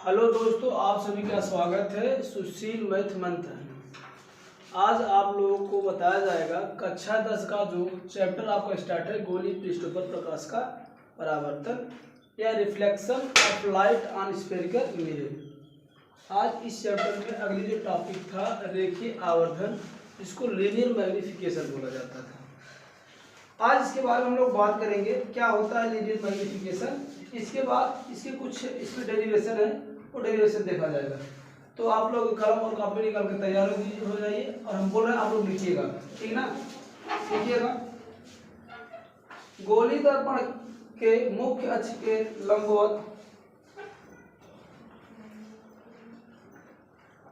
Hello दोस्तों, आप सभी का स्वागत है सुशील मैथ मंत्र। आज आप लोगों को बताया जाएगा कक्षा 10 का जो चैप्टर आपका स्टार्ट है, गोलीय पृष्ठों पर प्रकाश का परावर्तन या reflection of light on spherical mirror. आज इस चैप्टर में अगली जो टॉपिक था रेखीय आवर्धन, जिसको लीनियर मैग्निफिकेशन बोला जाता था। आज इसके बारे में हम लोग बात करेंगे क्या होता है लीनियर मैग्निफिकेशन। इसके बाद इसके कुछ इसमें डेरिवेशन है, वो डेरिवेशन देखा जाएगा। तो आप लोग कलम और कॉपी निकाल के तैयार हो जाइए और हम बोल रहे हैं आप लोग लिखिएगा, ठीक ना। लिखिएगा, गोलीय दर्पण के मुख्य अक्ष के लंबवत,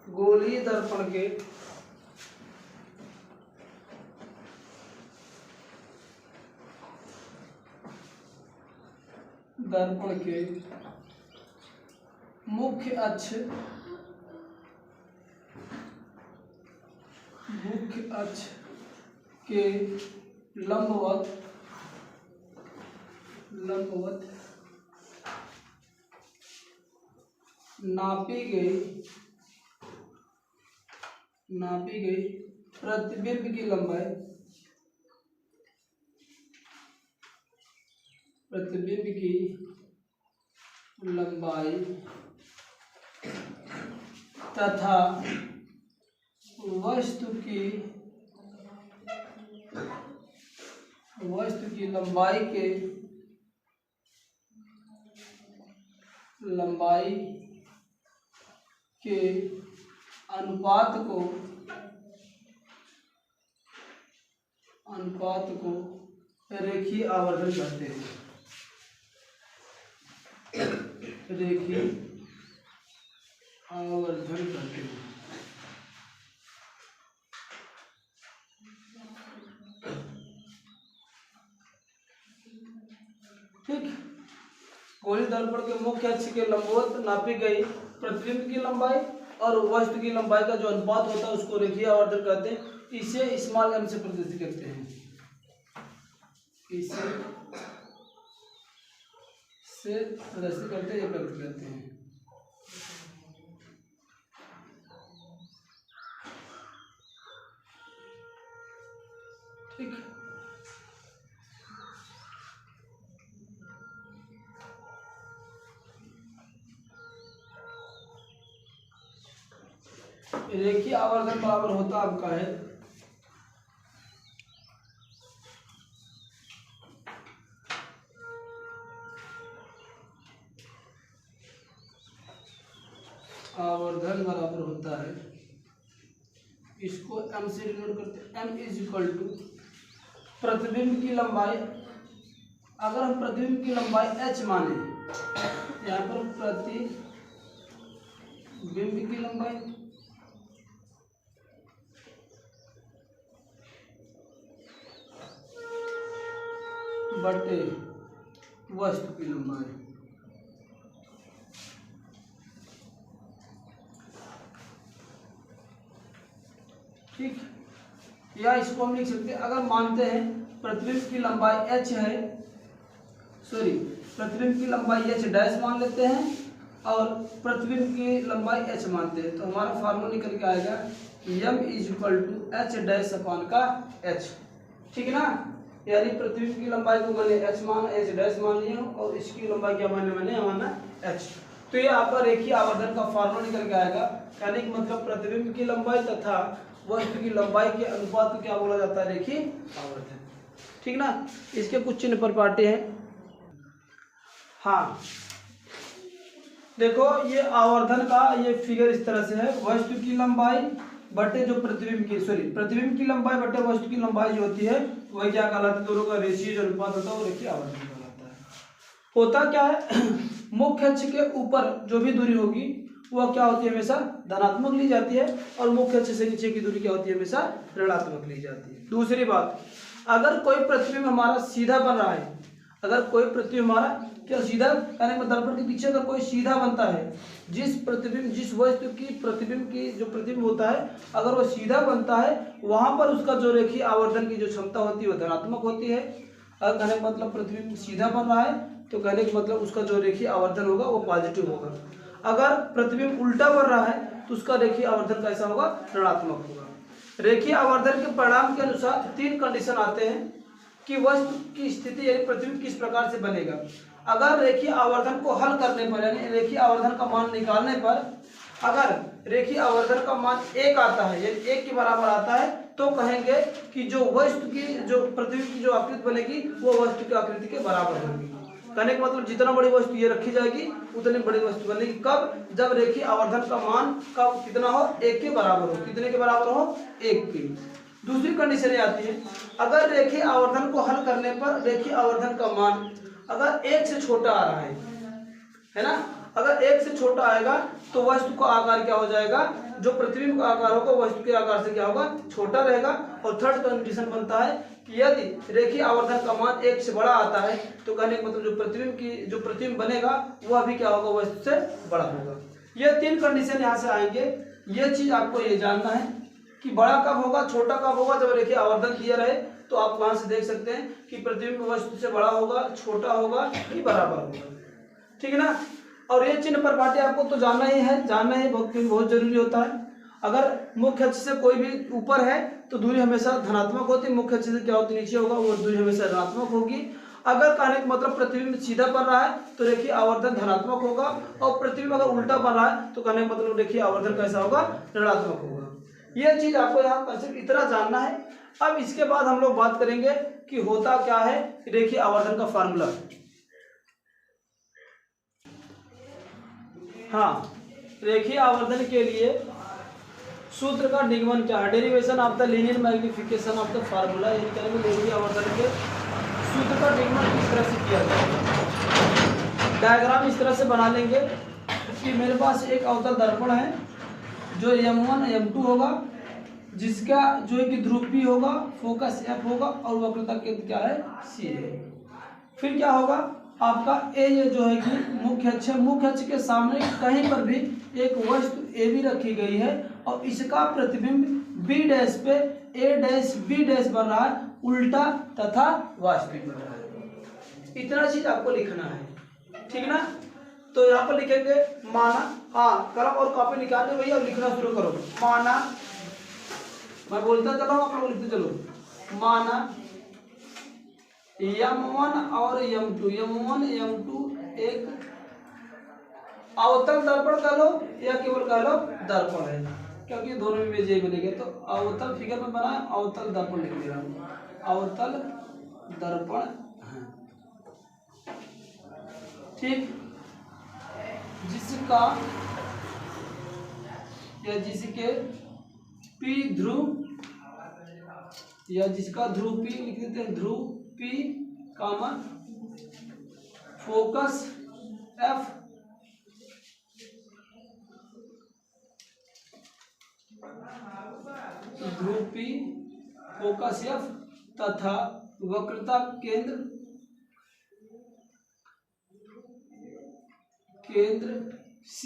गोलीय दर्पण के मुख्य अक्ष के लंबवत नापी गई प्रतिबिंब की लंबाई तथा वस्तु की लंबाई के अनुपात को रेखीय आवर्धन कहते हैं। रेखीय आवर्धन कहते हैं। ठीक, गोलीय दर्पण के मुख्य अक्ष के लंबवत नापी गई प्रतिबिंब की लंबाई और वस्तु की लंबाई का जो अनुपात होता है उसको रेखीय आवर्धन कहते हैं। इसे स्मॉल m से प्रदर्शित करते हैं। इसे प्रदर्शित करते हैं, व्यक्त करते हैं। ठीक, रेखीय आवर्धन बराबर होता आपका है आवर्धन बराबर होता है, इसको m से डिनोट करते हैं। m इज इक्वल टू प्रतिबिंब की लंबाई, अगर हम प्रतिबिंब की लंबाई h माने, यहाँ पर प्रतिबिंब की लंबाई बटे वस्तु की लंबाई, ठीक। या इसको हम लिख सकते हैं, अगर मानते हैं प्रतिबिंब की लंबाई h है, प्रतिबिंब की लंबाई h डैश मान लेते हैं और प्रतिबिंब की लंबाई h मानते हैं, तो हमारा फार्मूला निकल के आएगा m is equal to h dash अपान का h, ठीक है ना। यानी प्रतिबिंब की लंबाई को मैंने h डैश मान लिया और इसकी लंबाई क्या माना h। तो ये आपका रेखीय आवर्धन का फार्मूला निकल के आएगा, यानी मतलब प्रतिबिंब की लंबाई तथा वस्तु की लंबाई के अनुपात को क्या बोला जाता है, रेखीय आवर्धन, ठीक ना। इसके कुछ चिन्ह पर पाटे हैं। हाँ देखो, ये आवर्धन का ये फिगर इस तरह से है, वस्तु की लंबाई बटे जो प्रतिबिंब की लंबाई बटे वस्तु की लंबाई जो होती है वही क्या कहलाता है, दोनों का रेशियो जो अनुपात होता है वो रेखीय आवर्धन कहलाता है। होता क्या है, मुख्य अक्ष के ऊपर जो भी दूरी होगी वह क्या होती है, हमेशा धनात्मक ली जाती है और मुख्य अक्ष से नीचे की दूरी क्या होती है, हमेशा ऋणात्मक ली जाती है। दूसरी बात, अगर कोई प्रतिबिंब हमारा सीधा बन रहा है, अगर कोई प्रतिबिंब हमारा क्या सीधा, यानी दर्पण के पीछे अगर कोई सीधा बनता है, जिस वस्तु की जो प्रतिबिंब होता है अगर वो सीधा बनता है, वहां पर उसका जो रेखीय आवर्धन की जो क्षमता होती है वो धनात्मक होती है। अगर कहने का मतलब प्रतिबिंब सीधा बन रहा है तो कहने का मतलब उसका जो रेखीय आवर्धन होगा वो पॉजिटिव होगा। अगर प्रतिबिंब उल्टा बढ़ रहा है तो उसका रेखीय आवर्धन कैसा होगा, ऋणात्मक होगा। रेखीय आवर्धन के परिणाम के अनुसार 3 कंडीशन आते हैं कि वस्तु की स्थिति यानी प्रतिबिंब किस प्रकार से बनेगा। अगर रेखीय आवर्धन को हल करने पर यानी रेखीय आवर्धन का मान निकालने पर अगर रेखीय आवर्धन का मान 1 आता है यानी 1 के बराबर आता है तो कहेंगे कि जो वस्तु की जो प्रतिबिंब की जो आकृति बनेगी वो वस्तु की आकृति के बराबर होगी। कहने का मतलब जितना बड़ी वस्तु ये रखी जाएगी उतनी बड़ी वस्तु बनेगी। कब? जब रेखीय आवर्धन का मान का कितना हो, 1 के बराबर हो। कितने के बराबर हो? 1 के। दूसरी कंडीशन ये आती है, अगर रेखीय आवर्धन को हल करने पर रेखीय आवर्धन का मान अगर 1 से छोटा आ रहा है ना, अगर 1 से छोटा आएगा तो वस्तु का आकार क्या हो जाएगा, जो प्रतिबिंब का आकार होगा वस्तु के आकार से क्या होगा, छोटा रहेगा। और थर्ड कंडीशन बनता है कि यदि रेखीय आवर्धन का मान 1 से बड़ा आता है तो कहने का मतलब जो प्रतिबिंब बनेगा वह भी क्या होगा, वस्तु से बड़ा होगा। ये 3 कंडीशन यहाँ से आएंगे। ये चीज आपको ये जानना है कि बड़ा कब होगा, छोटा कब होगा। जब रेखीय आवर्धन दिया रहे तो आप वहां से देख सकते हैं कि प्रतिबिंब वस्तु से बड़ा होगा, छोटा होगा कि बराबर होगा, ठीक है ना। और ये चिन्ह परिपाटी आपको तो जानना ही है, बहुत जरूरी होता है। अगर मुख्य अक्ष से कोई भी ऊपर है तो दूरी हमेशा धनात्मक होती है, मुख्य अक्ष से क्या होती है, नीचे होगा, वो दूरी हमेशा ऋणात्मक होगी। अगर कहने का मतलब प्रतिबिंब सीधा बन रहा है तो रेखीय आवर्धन धनात्मक होगा, और प्रतिबिंब अगर उल्टा बन रहा है तो कहने का मतलब रेखीय आवर्धन कैसा होगा, ऋणात्मक होगा। यह चीज आपको यहाँ कंसेप्ट इतना जानना है। अब इसके बाद हम लोग बात करेंगे कि होता क्या है रेखीय आवर्धन का फार्मूला। हाँ, रेखीय आवर्धन के लिए सूत्र का निगमन क्या है, derivation of the linear magnification of the formula. यानी रेखीय आवर्धन के सूत्र का निगमन किस तरह से किया जाएगा। डायग्राम इस तरह से बना लेंगे कि मेरे पास एक अवतल दर्पण है जो M1 M2 होगा, जिसका जो है कि ध्रुव P होगा, फोकस F होगा और वक्रता केंद्र क्या है, C है। फिर क्या होगा आपका ए, ये जो है कि मुख्य अक्ष के सामने कहीं पर भी एक वस्तु ए भी रखी गई है और इसका प्रतिबिंब बी डैश पे ए डैश बी डैश बन रहा है, उल्टा तथा वास्तविक बन रहा है। इतना चीज आपको लिखना है, ठीक ना। तो यहाँ पर लिखेंगे माना, हाँ कलम और कॉपी निकालने भैया और लिखना शुरू करो। माना, मैं बोलता चलो आप लोग लिखते चलो। माना M1 और M2 एक अवतल दर्पण कह लो या केवल कह लो दर्पण है, क्योंकि दोनों में इमेज यही बनेगा। तो अवतल फिगर में बना है, अवतल दर्पण लिख दे रहा हूँ, अवतल दर्पण है, ठीक। जिसका या जिसके P ध्रुव या जिसका ध्रुव P लिख देते हैं, ध्रुव P कामा फोकस F ध्रुव P फोकस F तथा वक्रता केंद्र C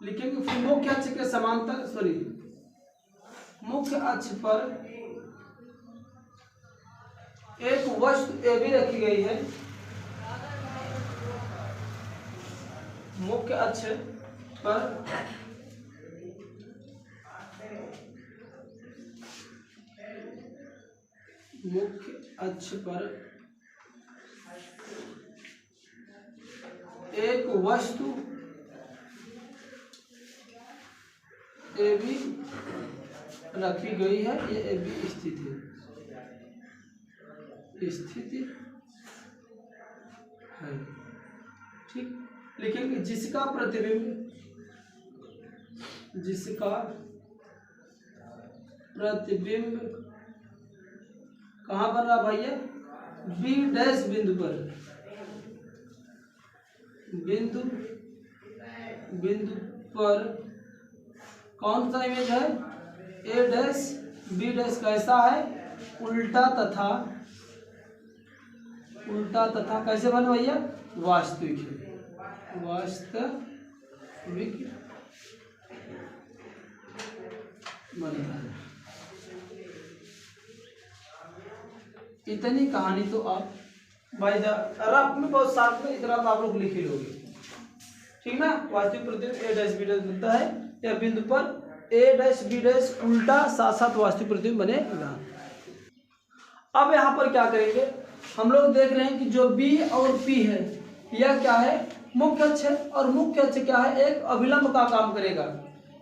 लिखेंगे। फिर मुख्य अक्ष के समांतर मुख्य अक्ष पर एक वस्तु ए भी रखी गई है, मुख्य अक्ष पर एक वस्तु ए भी रखी गई है, ये ए भी स्थिति है, ठीक। लिखेंगे जिसका प्रतिबिंब कहाँ बन रहा भैया, बी डैश बिंदु पर कौन सा इमेज है, ए डैश बी डैश कैसा है, उल्टा तथा कैसे बने भैया, वास्तविक बनता है। इतनी कहानी तो आप भाई रफ में बहुत साथ में इतना तो आप लोग लिख ही लोगे, ठीक ना। वास्तविक प्रतिबिंब ए डैश बी डैश बनता है, या बिंदु पर ए डैश बी डैश उल्टा साथ साथ वास्तविक प्रतिबिंब बनेगा। अब यहाँ पर क्या करेंगे, हम लोग देख रहे हैं कि जो बी और पी है यह क्या है, मुख्य अक्ष है, और मुख्य अक्ष क्या है, एक अभिलंब का काम करेगा,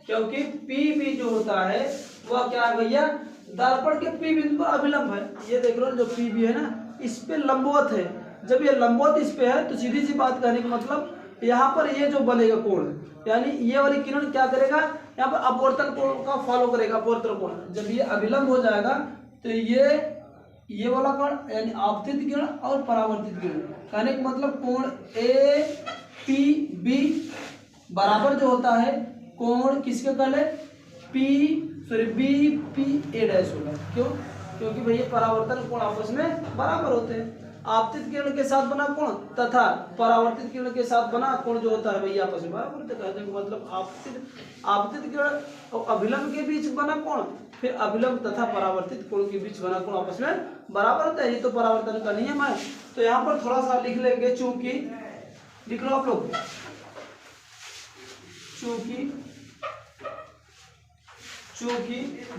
क्योंकि पी बी जो होता है वह क्या है भैया, दर्पण के पी बिंदु पर अभिलंब है। ये देख लो जो पी बी है ना, इस पे लंबवत है। जब ये लंबवत इस पे है तो सीधी सी बात कहने का मतलब यहाँ पर ये जो बनेगा कोण, यानी ये वाली किरण क्या करेगा, यहाँ पर अपवर्तन कोण का फॉलो करेगा, अपवर्तन कोण। जब ये अभिलंब हो जाएगा तो ये वाला कोण यानी आपतित किरण और परावर्तित किरण, कहने का मतलब कोण ए पी बी बराबर जो होता है कोण किसके कहले, बी पी ए डैश होगा। क्यों, क्योंकि भैया परावर्तन कोण आपस में बराबर होते हैं। आपतित किरण के साथ बना कोण तथा परावर्तित किरण के साथ बना कोण जो होता है भैया आपस में बराबर होते हैं। कहने का मतलब आपतित किरण और अभिलंब के बीच बना कोण, फिर अभिलंब तथा परावर्तित कोण के बीच बना कोण आपस में बराबर होता है। ये तो परावर्तन का नियम है। तो यहाँ पर थोड़ा सा लिख लेंगे, चूंकि लिख लो आप लोग, चूंकि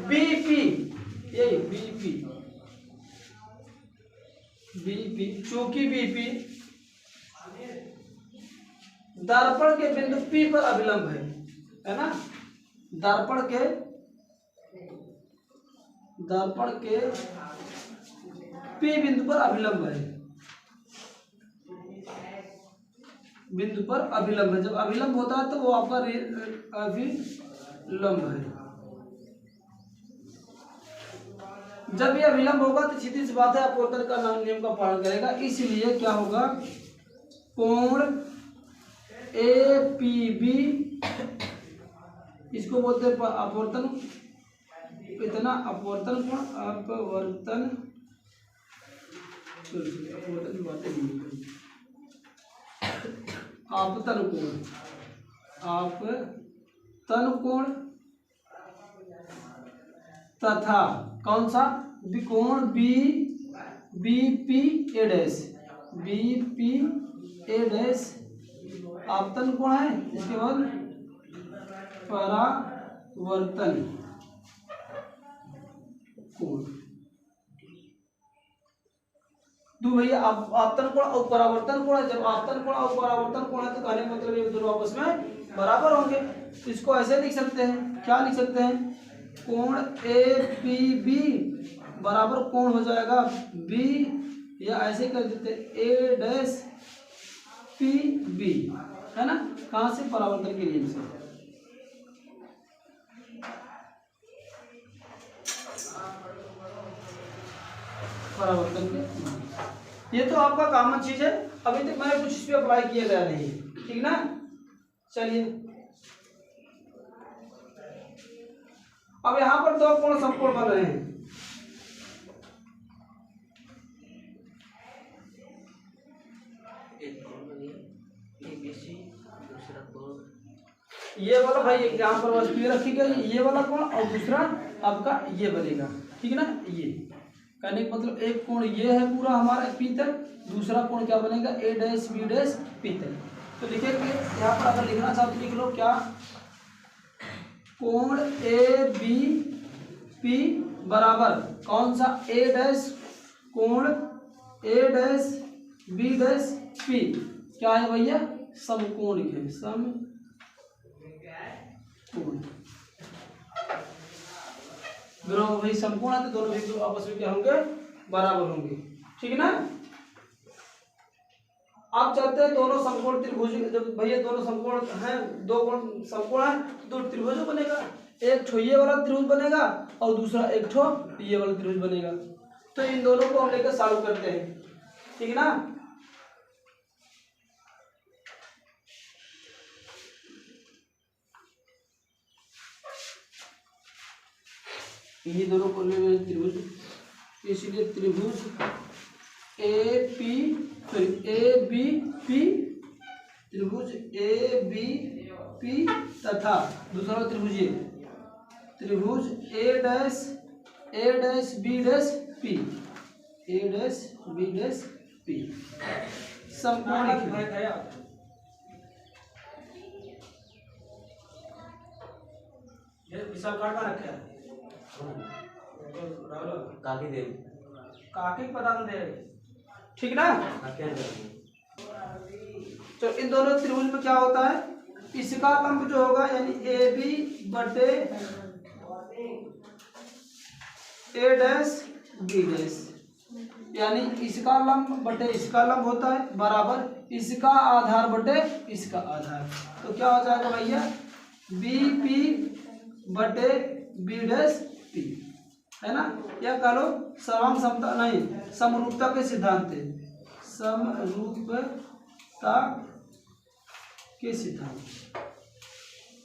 बीपी, यही बीपी, चूंकि बीपी दर्पण के बिंदु पी पर अभिलंब है ना, दर्पण के पी बिंदु पर अभिलंब है, बिंदु पर अभिलंब है। जब अभिलंब होता है तो वो आपका अभिलंब है। जब ये अभिलंब होगा तो सीधी सी बात है अपवर्तन का नियम का पालन करेगा, इसलिए क्या होगा, कोण ए पी बी, इसको बोलते हैं अपवर्तन, इतना अपवर्तन कोण, अपवर्तन आपतन कोण तथा कौन सा, कोण B P A dash, B P A dash आपतन कोण है, इसके बाद परावर्तन कोण। तो भैया आपतन कोण और परावर्तन कोण है। जब आपतन कोण और परावर्तन कोण है तो कहने का मतलब ये दोनों आपस में बराबर होंगे। तो इसको ऐसे लिख सकते हैं, क्या लिख सकते हैं, कोण ए पी बी बराबर कोण हो जाएगा बी, या ऐसे कर देते ए डैश पी बी, है ना, कहाँ से, परावर्तन के नियम से। परावर्तन के, ये तो आपका कॉमन चीज है, अभी तक मैंने कुछ इस पे अप्लाई किया गया नहीं, ठीक ना। चलिए अब यहाँ पर दो कोण समकोण बन रहे हैं, ये वाला भाई यहाँ पर वस्तु ये रखी गई, ये वाला कोण, और दूसरा आपका ये बनेगा, ठीक ना। ये कहने का मतलब एक कोण ये है पूरा हमारा पी तक, दूसरा कोण क्या बनेगा, ए डैश बी डैश पी तक। तो लिखेंगे यहाँ पर, अगर लिखना चाहते लिख लो क्या, कोण ए बी पी बराबर कौन सा, ए डैश कोण ए डैश बी डैश पी, क्या है भैया, समकोण लिखे, समकोण। दोनों भाई समकोण है तो दोनों बिंदु आपस में क्या होंगे, बराबर होंगे, ठीक ना। आप चाहते हैं दोनों समकोण त्रिभुज, जब भैया दोनों समकोण हैं, दो कोण समकोण है तो दो त्रिभुज बनेगा, एक ठो ये वाला त्रिभुज बनेगा और दूसरा एक ठो ये वाला त्रिभुज बनेगा। तो इन दोनों को हम लेकर सॉल्व करते हैं, ठीक ना। ये दोनों को ले त्रिभुज, इसलिए त्रिभुज A P A B P, त्रिभुज ए बी पी तथा दूसरा त्रिभुज ये त्रिभुज A dash B dash P, A dash B dash P. P समकोणिक विशाल कार्ड का रखे काकी पता दे, ठीक ना। तो इन दोनों त्रिभुज में क्या होता है, इसका लंब जो होगा यानी ए बी बटे ए डैश बी डैश, यानी इसका लंब बटे इसका लंब होता है बराबर इसका आधार बटे इसका आधार। तो क्या हो जाएगा भैया, बी पी बटे बी डैश पी, है ना। या कह लो सर्वांग समता नहीं, समरूपता के सिद्धांत, समरूपता के सिद्धांत,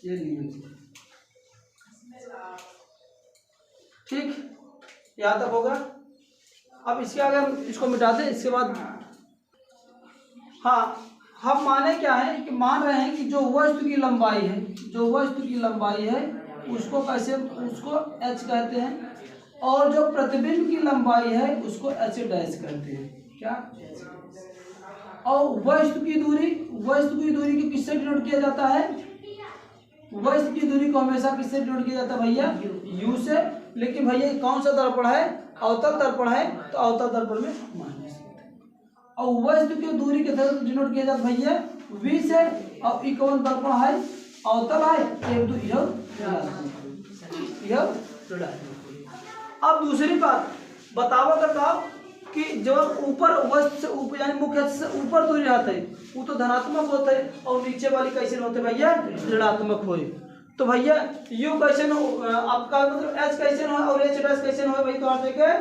ये नियम, ठीक, यहाँ तक होगा। अब इसके आगे हम इसको मिटा दें, इसके बाद हाँ हम माने क्या है कि मान रहे हैं कि जो वस्तु की लंबाई है, जो वस्तु की लंबाई है उसको कैसे, उसको h कहते हैं, और जो प्रतिबिंब की लंबाई है उसको h डैश कहते हैं, क्या। और वस्तु की दूरी को किससे डिनोट किया जाता है, वस्तु की दूरी को हमेशा किससे डिनोट किया जाता है भैया, u से। लेकिन भैया कौन सा दर्पण है, अवतल दर्पण है, तो अवतल दर्पण में माइनस। और वस्तु की दूरी के तरफ डिनोट किया जाता है भैया v से, और इक्वल दर्पण है, अवतल है, एक दो यह। अब दूसरी बात बताओ तो कि जब ऊपर वस्तु से ऊपर यानी मुख्य से ऊपर दूरी रहता है वो तो धनात्मक होता है, और नीचे वाली कैसे होते भैया, ऋणात्मक हो। तो भैया यू कैसे आपका मतलब एच कैसे हो और एच डैश कैसे हो भाई, तो आप देखे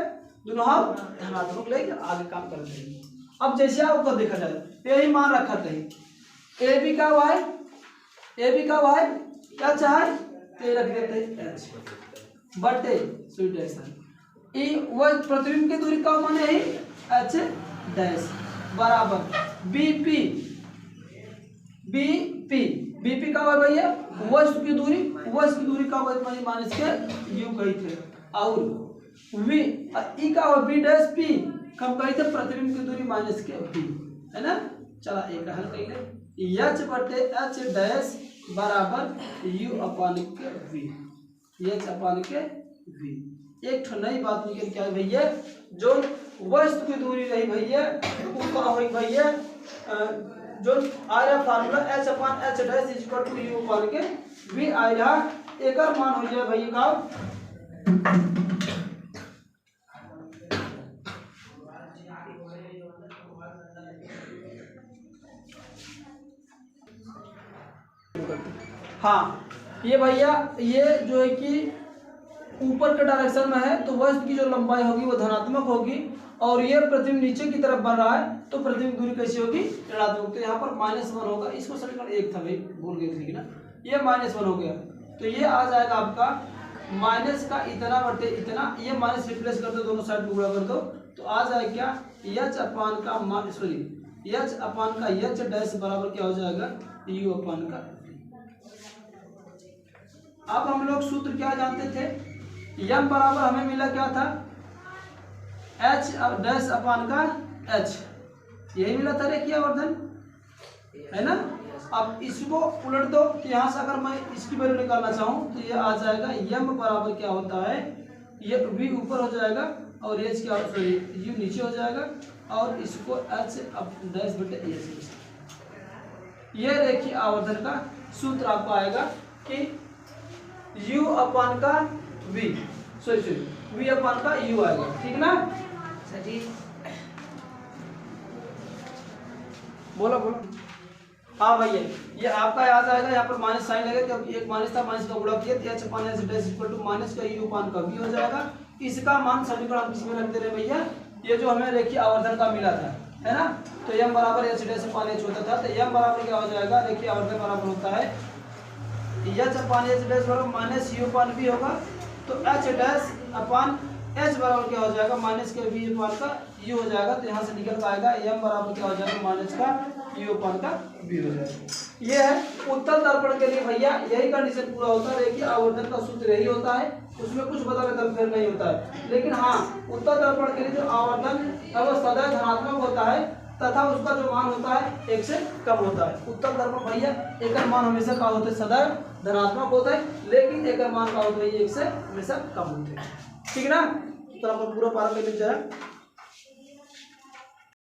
दोनों हम धनात्मक लेके आगे काम करते हैं। अब जैसे आपको देखा जाए यही मान रखा था, ए बी का वाई क्या चाहे तो रख देते एच बटे ई वह प्रतिबिंब की दूरी का मान है एच डैश बराबर बी पी का हुआ भैया वस्तु की दूरी का हुआ माइनस के यू कही थे, और वी ई का हुआ बी डैश पी कम कही थे प्रतिबिंब की दूरी माइनस के वी, है ना। चला एक हल कर ले, एच बटे एच डैश बराबर you upon K we, H upon K we. एक नई बात निकल क्या है भैया, जो वस्तु की दूरी रही भैया उसका हुई भैया जो आया formula H upon H dash is equal to U upon K V आया, एक और मान हो जाए भैया का हाँ ये भैया ये जो है कि ऊपर के डायरेक्शन में है तो वस्तु की जो लंबाई होगी वो धनात्मक होगी, और ये प्रतिबिंब नीचे की तरफ बढ़ रहा है तो प्रतिबिंब दूरी कैसी होगी, ऋणात्मक। तो यहाँ पर -1 होगा, इसको समीकरण 1 था भाई, भूल गए थे ना, ये -1 हो गया। तो ये आ जाएगा आपका माइनस का इतना बटे इतना, ये माइनस रिप्लेस कर दो, दोनों साइड गुणा कर दो, तो आ जाए क्या एच अपान का एच डैश बराबर क्या हो जाएगा यू अपान का। अब हम लोग सूत्र क्या जानते थे, यम बराबर हमें मिला क्या था एच डैश अपान का एच, यही मिला था रेखीय आवर्धन, है ना। अब इसको उलट दो, तो यहाँ से अगर मैं इसकी वैल्यू निकालना चाहूँ तो ये आ जाएगा यम बराबर क्या होता है, ये वी ऊपर हो जाएगा और एच क्या यू नीचे हो जाएगा, और इसको एच डैश बटे एच। ये रेखीय आवर्धन का सूत्र आपको आएगा कि u अपान का v v अपान का u आएगा, ठीक ना। सही बोलो हाँ भैया, ये आपका याद आएगा, यहाँ पर माइनस साइन लगेगा क्योंकि एक माइनस था, माइनस का गुणा किया तो H upon H dash equal to minus का u अपान का v हो जाएगा। इसका मान समीकरण हम किसमें रख दे रहे भैया, ये जो हमें रेखीय आवर्धन का मिला था, है ना। तो m बराबर एच डैश अपान एच होता था, तो m बराबर क्या हो जाएगा, रेखीय आवर्धन बराबर होता है एच अपान एच डैश बराबर माइनस यू अपान वी होगा, तो एच डैश अपान एच बराबर क्या हो जाएगा माइनस के वी अपान का यू हो जाएगा। तो यहाँ से निकल का आएगा एम बराबर क्या हो जाएगा माइनस का यू अपान का वी हो जाएगा। ये है उत्तल दर्पण के लिए भैया, यही कंडीशन पूरा होता है, देखिए आवर्धन का सूत्र यही होता है। उसमें कुछ बदल बदल फेर नहीं होता है। लेकिन हाँ, उत्तल दर्पण के लिए जो आवर्धन है वो सदैव धनात्मक होता है तथा उसका जो मान होता है 1 से कम होता है। उत्तल दर्पण भैया एकर मान हमेशा का होता है, सदैव धनात्मक होता है, लेकिन एकर मान का होता है 1 से हमेशा कम होते हैं। ठीक है ना? तो आपको पूरा पारा पे लिख जाए।